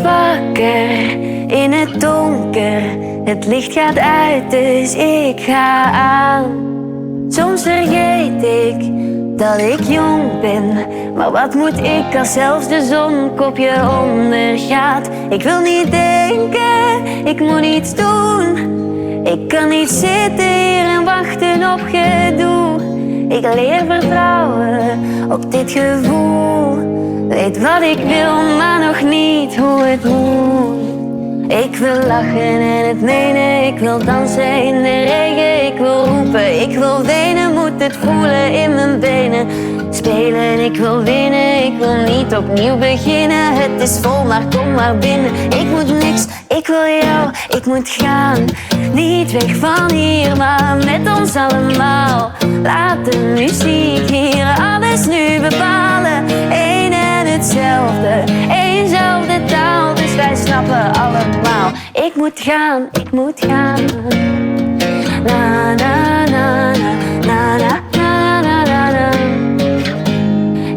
wakker in het donker. Het licht gaat uit, dus ik ga aan. Soms vergeet ik dat ik jong ben. Maar wat moet ik als zelfs de zon kopje ondergaat? Ik wil niet denken, ik moet iets doen. Ik kan niet zitten hier en wachten op gedoe. Ik leer vertrouwen op dit gevoel. Weet wat ik wil, maar nog niet hoe het moet. Ik wil lachen en het menen. Ik wil dansen in de regen. Ik wil roepen, ik wil wenen. Moet het voelen in mijn benen. Spelen, ik wil winnen. Ik wil niet opnieuw beginnen. Het is vol, maar kom maar binnen. Ik moet niks, ik wil jou. Ik moet gaan, niet weg van hier, maar met ons allemaal. Laat de muziek hier alles nu bepalen. Eén en hetzelfde, eenzelfde taal. Dus wij snappen allemaal. Ik moet gaan, ik moet gaan. Na na na na na na na na na.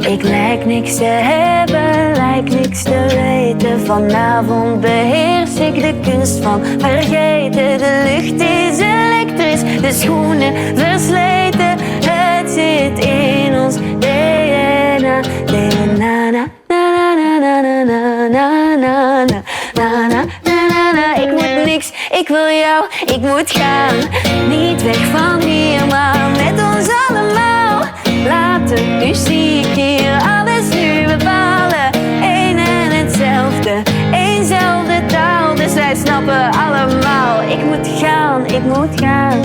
Ik lijk niks te hebben, lijk niks te weten. Vanavond beheers ik de kunst van vergeten. De lucht is elektrisch, de schoenen versleten. Het zit in ons DNA. Na na na na na na na na na na na na na. Ik moet niks, ik wil jou, ik moet gaan. Niet weg van hier, maar met ons allemaal. Laat de muziek hier alles nu bepalen. Eén en hetzelfde, eenzelfde taal. Dus wij snappen allemaal. Ik moet gaan, ik moet gaan.